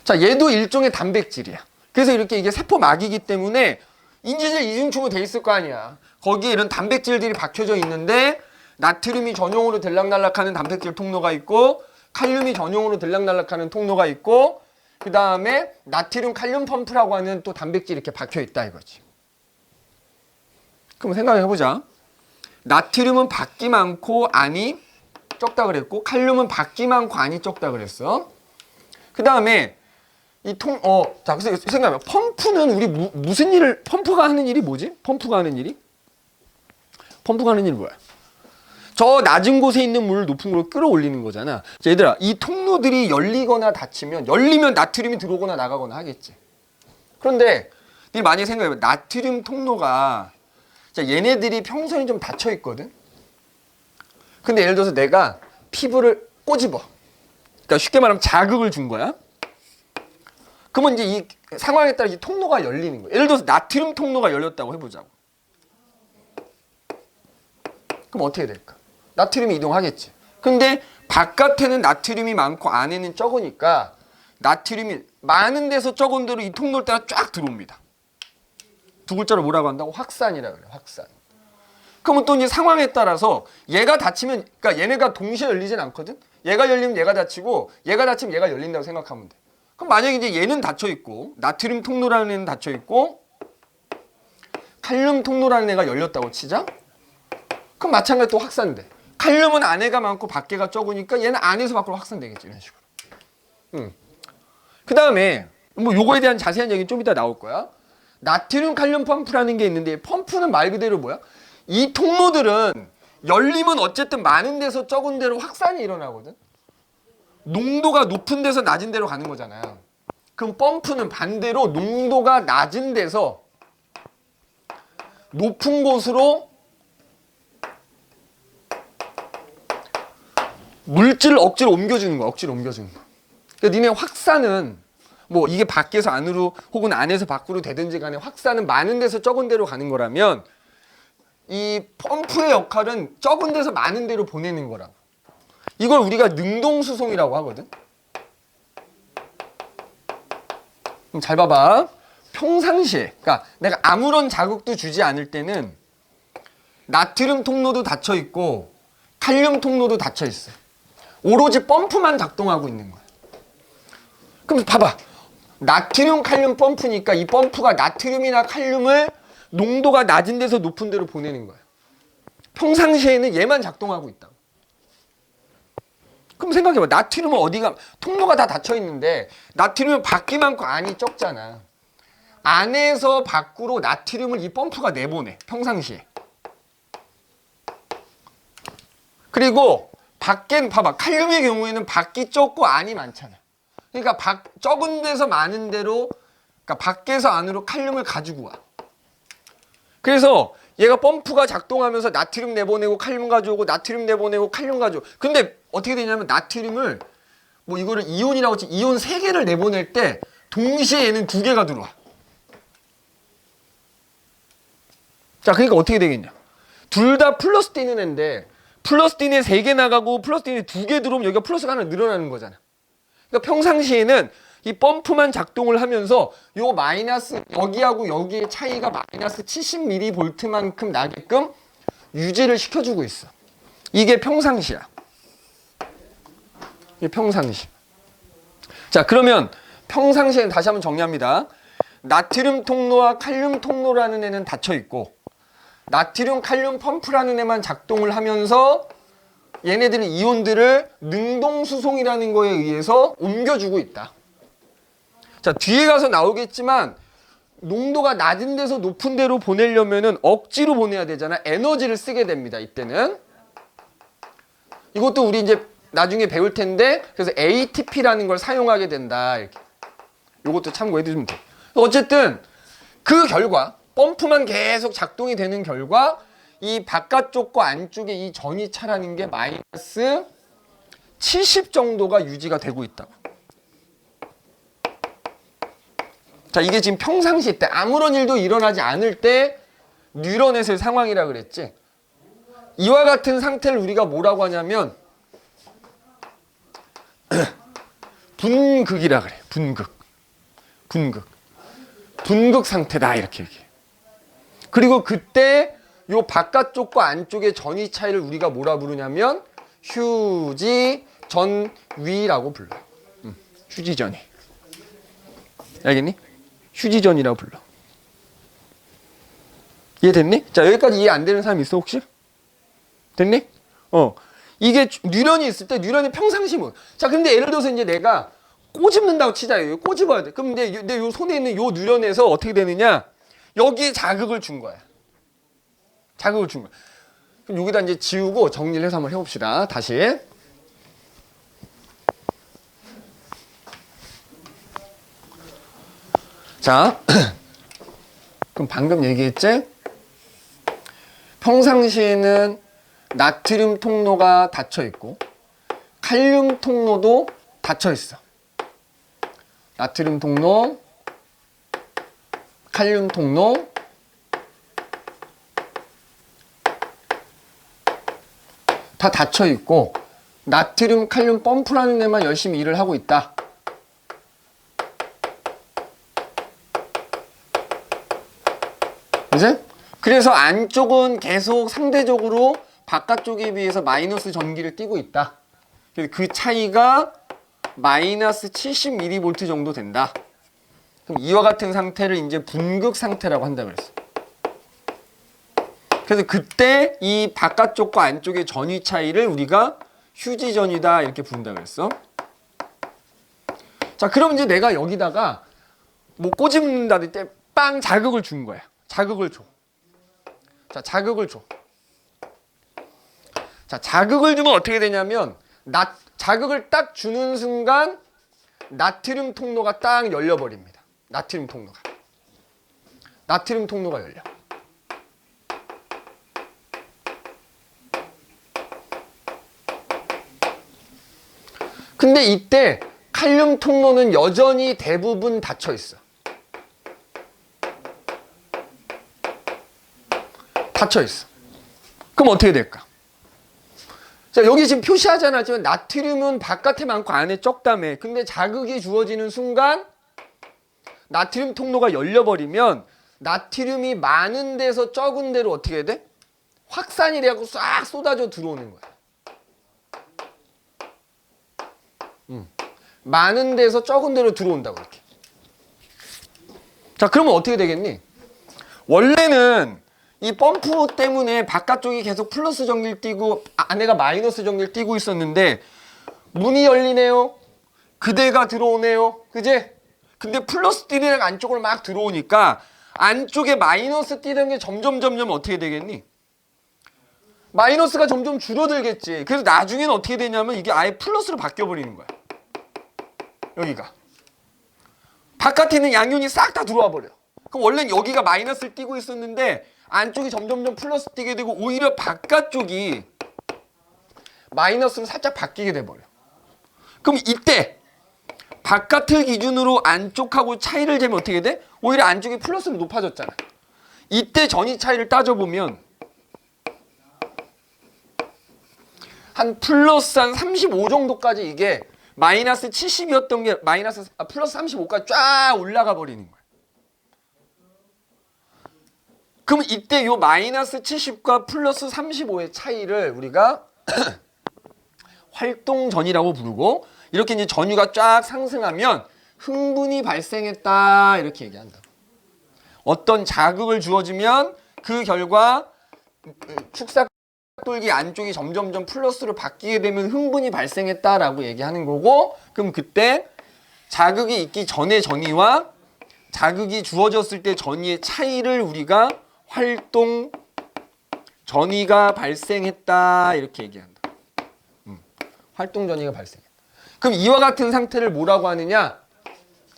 자, 얘도 일종의 단백질이야. 그래서 이렇게 이게 세포막이기 때문에 인지질 이중충으로 돼 있을 거 아니야. 거기에 이런 단백질들이 박혀져 있는데 나트륨이 전용으로 들락날락하는 단백질 통로가 있고 칼륨이 전용으로 들락날락하는 통로가 있고 그 다음에 나트륨 칼륨 펌프라고 하는 또 단백질이 이렇게 박혀 있다 이거지. 그럼 생각해 보자. 나트륨은 밖이 많고 안이 적다 그랬고 칼륨은 밖이 많고 안이 적다 그랬어. 그 다음에 자, 그래서 생각해봐. 펌프는 우리 무슨 일을 펌프가 하는 일이 뭐지? 펌프가 하는 일이 뭐야? 저 낮은 곳에 있는 물을 높은 곳으로 끌어올리는 거잖아. 자, 얘들아, 이 통로들이 열리거나 닫히면 열리면 나트륨이 들어오거나 나가거나 하겠지. 그런데 네 만약에 생각해봐. 나트륨 통로가 자, 얘네들이 평선이 좀 닫혀 있거든. 근데 예를 들어서 내가 피부를 꼬집어. 그러니까 쉽게 말하면 자극을 준 거야. 그러면 이제 이 상황에 따라 이 통로가 열리는 거야. 예를 들어서 나트륨 통로가 열렸다고 해보자고. 그럼 어떻게 될까? 나트륨이 이동하겠지. 근데 바깥에는 나트륨이 많고 안에는 적으니까 나트륨이 많은 데서 적은 대로 이 통로를 따라 쫙 들어옵니다. 두 글자로 뭐라고 한다고? 확산이라 그래. 확산. 그러면 또 이제 상황에 따라서 얘가 닫히면 그러니까 얘네가 동시에 열리진 않거든. 얘가 열리면 얘가 닫히고 얘가 닫히면 얘가 열린다고 생각하면 돼. 그럼 만약에 이제 얘는 닫혀 있고 나트륨 통로라는 애는 닫혀 있고 칼륨 통로라는 애가 열렸다고 치자. 그럼 마찬가지로 또 확산돼. 칼륨은 안에가 많고 밖에가 적으니까 얘는 안에서 밖으로 확산되겠지. 이런 식으로. 그 다음에 뭐 요거에 대한 자세한 얘기는 좀 이따 나올 거야. 나트륨 칼륨 펌프라는 게 있는데 펌프는 말 그대로 뭐야? 이 통로들은 열리면 어쨌든 많은 데서 적은 데로 확산이 일어나거든. 농도가 높은 데서 낮은 데로 가는 거잖아요. 그럼 펌프는 반대로 농도가 낮은 데서 높은 곳으로 물질을 억지로 옮겨주는 거야. 억지로 옮겨주는 거. 그러니까 니네 확산은 뭐 이게 밖에서 안으로 혹은 안에서 밖으로 되든지 간에 확산은 많은 데서 적은 데로 가는 거라면 이 펌프의 역할은 적은 데서 많은 데로 보내는 거라고. 이걸 우리가 능동수송이라고 하거든. 그럼 잘 봐봐. 평상시에, 그러니까 내가 아무런 자극도 주지 않을 때는 나트륨 통로도 닫혀 있고 칼륨 통로도 닫혀 있어요. 오로지 펌프만 작동하고 있는 거야. 그럼 봐봐. 나트륨 칼륨 펌프니까 이 펌프가 나트륨이나 칼륨을 농도가 낮은 데서 높은 데로 보내는 거야. 평상시에는 얘만 작동하고 있다고. 그럼 생각해봐. 나트륨은 어디가, 통로가 다 닫혀 있는데 나트륨은 밖이 많고 안이 적잖아. 안에서 밖으로 나트륨을 이 펌프가 내보내. 평상시에. 그리고 밖엔 봐봐. 칼륨의 경우에는 밖이 적고 안이 많잖아. 그러니까 적은 데서 많은 데로, 그러니까 밖에서 안으로 칼륨을 가지고 와. 그래서 얘가 펌프가 작동하면서 나트륨 내보내고 칼륨 가져오고 나트륨 내보내고 칼륨 가져오고. 근데 어떻게 되냐면 나트륨을 뭐 이거를 이온이라고 하지, 이온 3개를 내보낼 때 동시에 얘는 2개가 들어와. 자, 그러니까 어떻게 되겠냐. 둘 다 플러스 띄는 애인데 플러스 띄는 애 3개 나가고 플러스 띄는 애 2개 들어오면 여기가 플러스가 하나 늘어나는 거잖아. 그러니까 평상시에는 이 펌프만 작동을 하면서 요 마이너스, 여기하고 여기의 차이가 마이너스 70mV만큼 나게끔 유지를 시켜주고 있어. 이게 평상시야. 이게 평상시. 자, 그러면 평상시에는 다시 한번 정리합니다. 나트륨 통로와 칼륨 통로라는 애는 닫혀 있고 나트륨 칼륨 펌프라는 애만 작동을 하면서 얘네들의 이온들을 능동수송이라는 거에 의해서 옮겨주고 있다. 자, 뒤에 가서 나오겠지만 농도가 낮은 데서 높은 데로 보내려면은 억지로 보내야 되잖아. 에너지를 쓰게 됩니다. 이때는. 이것도 우리 이제 나중에 배울 텐데, 그래서 ATP라는 걸 사용하게 된다. 이렇게. 이것도 참고해 두시면 돼. 어쨌든 그 결과, 펌프만 계속 작동이 되는 결과 이 바깥쪽과 안쪽에 이 전이 차라는 게 마이너스 70 정도가 유지가 되고 있다고. 자, 이게 지금 평상시 때 아무런 일도 일어나지 않을 때 뉴런에서의 상황이라 그랬지. 이와 같은 상태를 우리가 뭐라고 하냐면 분극이라 그래. 분극 상태다 이렇게 얘기해. 그리고 그때 요 바깥쪽과 안쪽의 전위 차이를 우리가 뭐라 부르냐면 휴지전위라고 불러. 휴지전위. 알겠니? 휴지전이라고 불러. 이해됐니? 자, 여기까지 이해 안 되는 사람 있어 혹시? 됐니? 이게 뉴런이 있을 때 뉴런이 평상시 뭐. 자, 근데 예를 들어서 이제 내가 꼬집는다고 치자. 여기 꼬집어야 돼. 그럼 내 요 손에 있는 요 뉴런에서 어떻게 되느냐? 여기에 자극을 준 거야. 자극을 준 거야. 그럼 여기다 이제 지우고 정리를 해서 한번 해봅시다. 다시. 자, 그럼 방금 얘기했지? 평상시에는 나트륨 통로가 닫혀 있고 칼륨 통로도 닫혀 있어. 나트륨 통로, 칼륨 통로, 다 닫혀 있고 나트륨 칼륨 펌프라는 데만 열심히 일을 하고 있다. 그치? 그래서 안쪽은 계속 상대적으로 바깥쪽에 비해서 마이너스 전기를 띠고 있다. 그래서 그 차이가 마이너스 70mV 정도 된다. 그럼 이와 같은 상태를 이제 분극 상태라고 한다 그랬어. 그래서 그때 이 바깥쪽과 안쪽의 전위 차이를 우리가 휴지전이다 이렇게 부른다 그랬어. 자, 그럼 이제 내가 여기다가 뭐 꼬집는다든지 때 빵 자극을 준 거야. 자극을 줘. 자, 자극을 줘. 자, 자극을 주면 어떻게 되냐면 자극을 딱 주는 순간 나트륨 통로가 딱 열려버립니다. 나트륨 통로가 열려. 근데 이때 칼륨 통로는 여전히 대부분 닫혀 있어. 닫혀 있어. 그럼 어떻게 될까? 자, 여기 지금 표시하지 않았지만 나트륨은 바깥에 많고 안에 적다며. 근데 자극이 주어지는 순간 나트륨 통로가 열려버리면 나트륨이 많은 데서 적은 데로 어떻게 돼? 확산이 돼갖고 싹 쏟아져 들어오는 거야. 많은 데서 적은 데로 들어온다고 이렇게. 자, 그러면 어떻게 되겠니? 원래는 이 펌프 때문에 바깥쪽이 계속 플러스 전기를 띄고 안에가 마이너스 전기를 띄고 있었는데 문이 열리네요. 그대가 들어오네요. 그제? 근데 플러스 띄는 애가 안쪽으로 막 들어오니까 안쪽에 마이너스 띄는 게 점점 어떻게 되겠니? 마이너스가 점점 줄어들겠지. 그래서 나중에는 어떻게 되냐면 이게 아예 플러스로 바뀌어 버리는 거야. 여기가. 바깥에 있는 양이온이 싹 다 들어와 버려. 그럼 원래는 여기가 마이너스를 띄고 있었는데 안쪽이 점점 플러스 띄게 되고 오히려 바깥쪽이 마이너스로 살짝 바뀌게 돼 버려. 그럼 이때 바깥을 기준으로 안쪽하고 차이를 재면 어떻게 돼? 오히려 안쪽이 플러스로 높아졌잖아. 이때 전위 차이를 따져보면 한 플러스 한 35 정도까지 이게 마이너스 70이었던 게 플러스 35까지 쫙 올라가 버리는 거야. 그럼 이때 요 마이너스 70과 플러스 35의 차이를 우리가 활동전이라고 부르고 이렇게 이제 전위가 쫙 상승하면 흥분이 발생했다 이렇게 얘기한다. 어떤 자극을 주어지면 그 결과 축삭돌기 안쪽이 점점 플러스로 바뀌게 되면 흥분이 발생했다라고 얘기하는 거고 그럼 그때 자극이 있기 전의 전위와 자극이 주어졌을 때 전위의 차이를 우리가 활동 전위가 발생했다 이렇게 얘기한다. 활동 전위가 발생했다. 그럼 이와 같은 상태를 뭐라고 하느냐?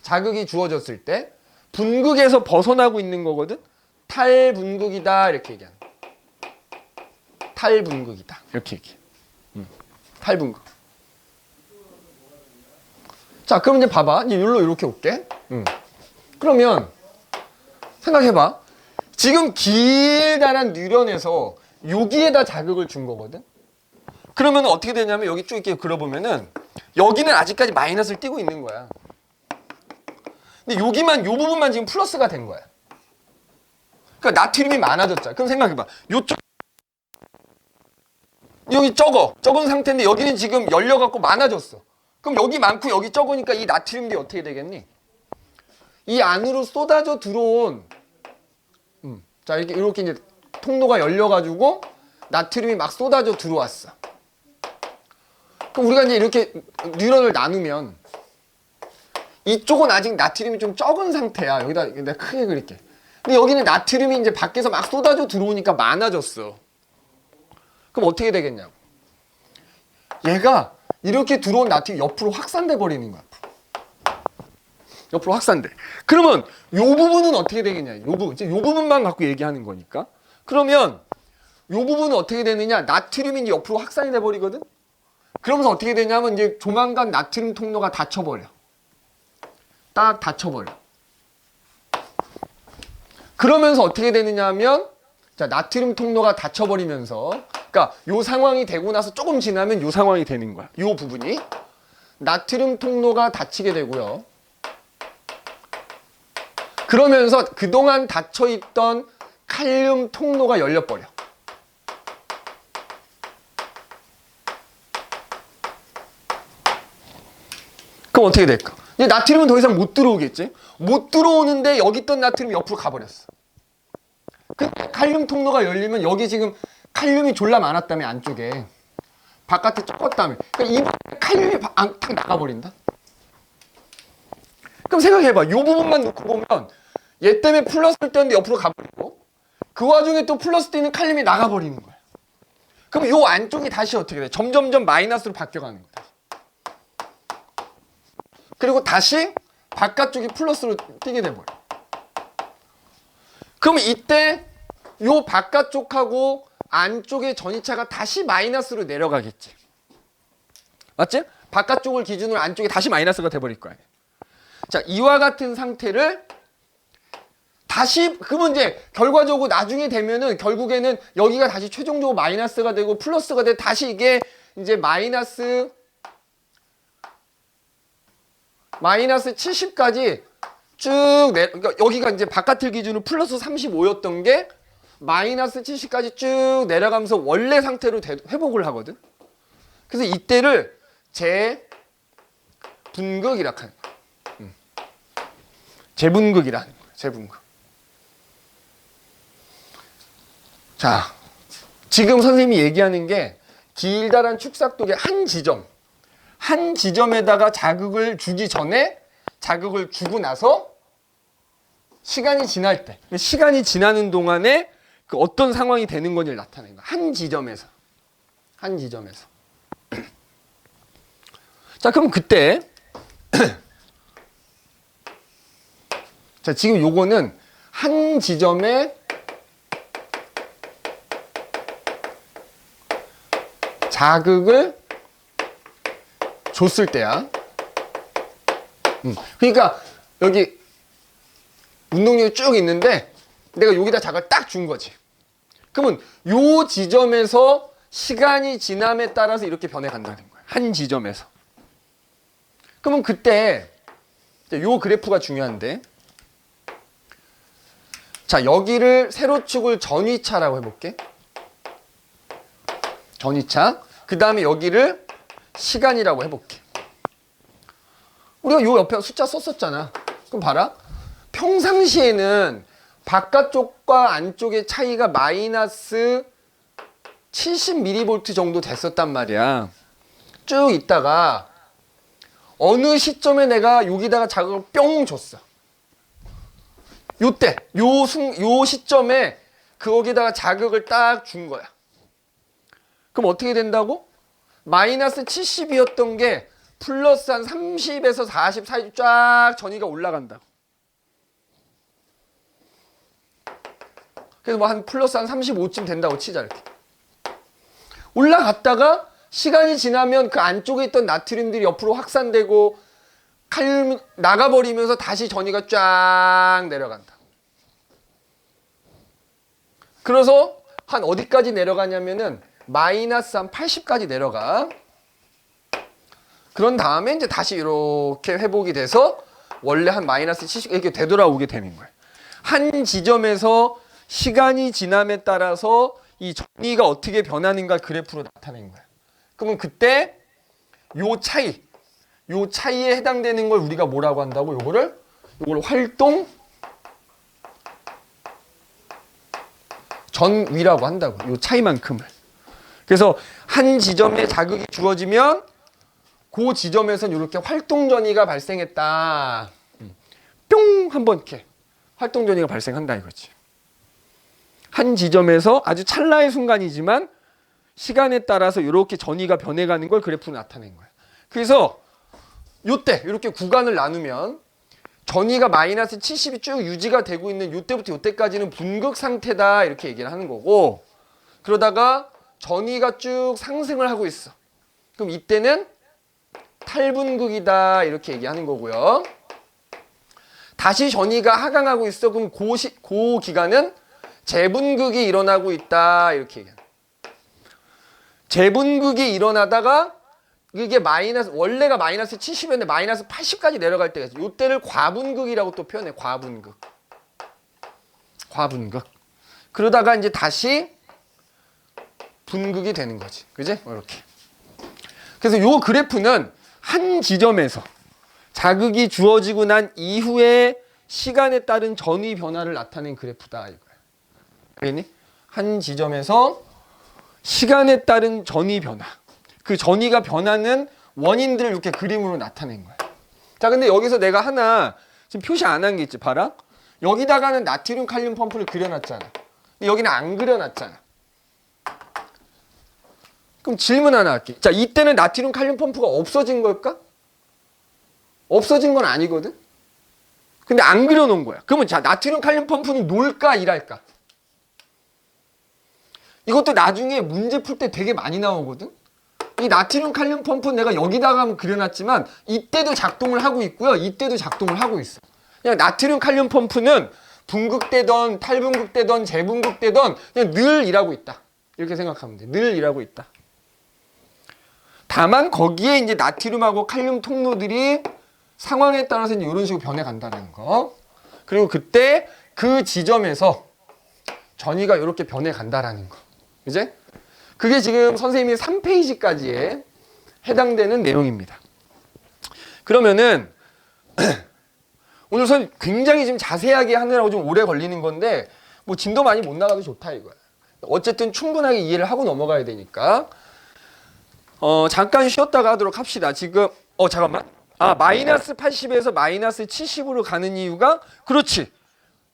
자극이 주어졌을 때 분극에서 벗어나고 있는 거거든. 탈분극이다 이렇게 얘기한다. 탈분극이다 이렇게 얘기해. 탈분극. 자, 그럼 이제 봐봐. 이제 여기로 이렇게 올게. 그러면 생각해봐. 지금 길다란 뉴런에서 여기에다 자극을 준 거거든. 그러면 어떻게 되냐면 여기 쭉 이렇게 그려보면은 여기는 아직까지 마이너스를 띄고 있는 거야. 근데 여기만 요 부분만 지금 플러스가 된 거야. 그러니까 나트륨이 많아졌잖아. 그럼 생각해봐. 요쪽 여기 적은 상태인데 여기는 지금 열려갖고 많아졌어. 그럼 여기 많고 여기 적으니까 이 나트륨이 어떻게 되겠니? 이 안으로 쏟아져 들어온 자 이렇게 이제 통로가 열려가지고 나트륨이 막 쏟아져 들어왔어. 그럼 우리가 이제 이렇게 뉴런을 나누면 이쪽은 아직 나트륨이 좀 적은 상태야. 여기다 내가 크게 그릴게. 근데 여기는 나트륨이 이제 밖에서 막 쏟아져 들어오니까 많아졌어. 그럼 어떻게 되겠냐고. 얘가 이렇게 들어온 나트륨이 옆으로 확산돼 버리는 거야. 옆으로 확산돼. 그러면 요 부분은 어떻게 되겠냐. 요 부분. 이제 요 부분만 갖고 얘기하는 거니까. 그러면 요 부분은 어떻게 되느냐. 나트륨이 이제 옆으로 확산이 돼 버리거든. 그러면서 어떻게 되냐면 이제 조만간 나트륨 통로가 닫혀버려. 딱 닫혀버려. 그러면서 어떻게 되느냐 하면 자 나트륨 통로가 닫혀버리면서 그러니까 요 상황이 되고 나서 조금 지나면 요 상황이 되는 거야. 요 부분이 나트륨 통로가 닫히게 되고요. 그러면서 그동안 닫혀있던 칼륨 통로가 열려버려. 그럼 어떻게 될까? 이제 나트륨은 더 이상 못 들어오겠지? 못 들어오는데 여기 있던 나트륨이 옆으로 가버렸어. 그 칼륨 통로가 열리면 여기 지금 칼륨이 졸라 많았다며 안쪽에. 바깥에 적었다며. 그러니까 이 칼륨이 탁 나가버린다. 그럼 생각해봐. 이 부분만 놓고 보면 얘 때문에 플러스를 떴는데 옆으로 가버리고 그 와중에 또 플러스 뛰는 칼륨이 나가버리는 거야. 그럼 이 안쪽이 다시 어떻게 돼? 점점점 마이너스로 바뀌어가는 거야. 그리고 다시 바깥쪽이 플러스로 뛰게 돼버려. 그럼 이때 요 바깥쪽하고 안쪽의 전이차가 다시 마이너스로 내려가겠지. 맞지? 바깥쪽을 기준으로 안쪽이 다시 마이너스가 돼버릴 거야. 자, 이와 같은 상태를 다시 그러면 이제 결과적으로 나중에 되면은 결국에는 여기가 다시 최종적으로 마이너스가 되고 플러스가 돼 다시 이게 이제 마이너스 70까지 쭉 그러니까 여기가 이제 바깥을 기준으로 플러스 35였던 게 마이너스 70까지 쭉 내려가면서 원래 상태로 회복을 하거든. 그래서 이때를 재분극이라 하는 거야. 재분극이라 하는 거야. 재분극. 자, 지금 선생님이 얘기하는 게 길다란 축삭독의 한 지점에다가 자극을 주기 전에 자극을 주고 나서 시간이 지날 때, 시간이 지나는 동안에 그 어떤 상황이 되는 건지를 나타내는 거야. 한 지점에서. 자, 그럼 그때 자, 지금 요거는 한 지점에 자극을 줬을 때야. 그러니까 여기 운동력이 쭉 있는데 내가 여기다 자극을 딱 준 거지. 그러면 요 지점에서 시간이 지남에 따라서 이렇게 변해간다는 거야. 한 지점에서. 그러면 그때 요 그래프가 중요한데, 자, 여기를 세로축을 전위차라고 해볼게. 전위차. 그 다음에 여기를 시간이라고 해볼게. 우리가 요 옆에 숫자 썼었잖아. 그럼 봐라. 평상시에는 바깥쪽과 안쪽의 차이가 마이너스 70mV 정도 됐었단 말이야. 쭉 있다가 어느 시점에 내가 여기다가 자극을 뿅 줬어. 요때, 요 시점에 거기다가 자극을 딱 준 거야. 그럼 어떻게 된다고? 마이너스 70이었던 게 플러스 한 30에서 40 사이 쫙 전위가 올라간다. 그래서 뭐 한 플러스 한 35쯤 된다고 치자, 이렇게. 올라갔다가 시간이 지나면 그 안쪽에 있던 나트륨들이 옆으로 확산되고 칼륨이 나가버리면서 다시 전위가 쫙 내려간다. 그래서 한 어디까지 내려가냐면은 마이너스 한 80까지 내려가. 그런 다음에 이제 다시 이렇게 회복이 돼서 원래 한 마이너스 70 이렇게 되돌아오게 되는 거예요. 한 지점에서 시간이 지남에 따라서 이 전위가 어떻게 변하는가 그래프로 나타낸 거예요. 그러면 그때 요 차이에 해당되는 걸 우리가 뭐라고 한다고? 요걸 활동 전위라고 한다고. 요 차이만큼을. 그래서 한 지점에 자극이 주어지면 그 지점에서는 이렇게 활동 전위가 발생했다. 뿅! 한번 이렇게 활동 전위가 발생한다 이거지. 한 지점에서 아주 찰나의 순간이지만 시간에 따라서 이렇게 전위가 변해가는 걸 그래프로 나타낸 거야. 그래서 요때 이렇게 구간을 나누면 전위가 마이너스 70이 쭉 유지가 되고 있는 요때부터 요때까지는 분극 상태다 이렇게 얘기를 하는 거고, 그러다가 전위가 쭉 상승을 하고 있어. 그럼 이때는 탈분극이다 이렇게 얘기하는 거고요. 다시 전위가 하강하고 있어. 그럼 그 기간은 재분극이 일어나고 있다 이렇게 얘기해요. 재분극이 일어나다가 이게 원래가 마이너스 70이었는데 마이너스 80까지 내려갈 때가 있어요. 이때를 과분극이라고 또 표현해. 과분극. 그러다가 이제 다시 분극이 되는 거지. 그지? 이렇게. 그래서 요 그래프는 한 지점에서 자극이 주어지고 난 이후에 시간에 따른 전위 변화를 나타낸 그래프다 이거야. 알겠니? 한 지점에서 시간에 따른 전위 변화. 그 전위가 변하는 원인들을 이렇게 그림으로 나타낸 거야. 자, 근데 여기서 내가 하나 지금 표시 안 한 게 있지. 봐라. 여기다가는 나트륨 칼륨 펌프를 그려놨잖아. 근데 여기는 안 그려놨잖아. 그럼 질문 하나 할게. 자, 이때는 나트륨 칼륨 펌프가 없어진 걸까? 없어진 건 아니거든. 근데 안 그려놓은 거야. 그러면 자, 나트륨 칼륨 펌프는 놀까 일할까? 이것도 나중에 문제 풀 때 되게 많이 나오거든. 이 나트륨 칼륨 펌프 내가 여기다가 그려놨지만 이때도 작동을 하고 있고요. 이때도 작동을 하고 있어. 그냥 나트륨 칼륨 펌프는 분극되던 탈분극되던 재분극되던 그냥 늘 일하고 있다. 이렇게 생각하면 돼. 늘 일하고 있다. 다만 거기에 이제 나트륨하고 칼륨 통로들이 상황에 따라서 이제 이런 식으로 변해간다는 거. 그리고 그때 그 지점에서 전이가 이렇게 변해간다라는 거. 이제 그게 지금 선생님이 3페이지까지에 해당되는 내용입니다. 그러면은 오늘 선 굉장히 지금 자세하게 하느라고 좀 오래 걸리는 건데 뭐 진도 많이 못 나가도 좋다 이거야. 어쨌든 충분하게 이해를 하고 넘어가야 되니까 잠깐 쉬었다가 하도록 합시다. 지금 잠깐만. 마이너스 80에서 마이너스 70으로 가는 이유가 그렇지.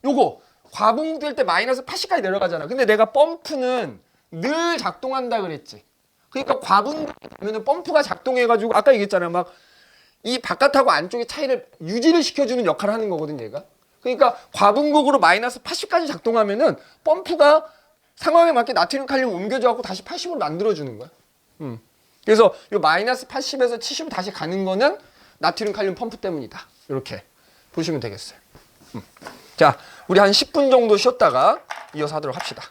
요거 과분될 때 마이너스 80까지 내려가잖아. 근데 내가 펌프는 늘 작동한다 그랬지. 그러니까 과분되면 펌프가 작동해가지고 아까 얘기했잖아. 막 이 바깥하고 안쪽의 차이를 유지를 시켜주는 역할을 하는 거거든 얘가. 그러니까 과분극으로 마이너스 80까지 작동하면은 펌프가 상황에 맞게 나트륨 칼륨 옮겨줘갖고 다시 80으로 만들어주는 거야. 그래서 이 마이너스 80에서 70으로 다시 가는 거는 나트륨 칼륨 펌프 때문이다. 이렇게 보시면 되겠어요. 자, 우리 한 10분 정도 쉬었다가 이어서 하도록 합시다.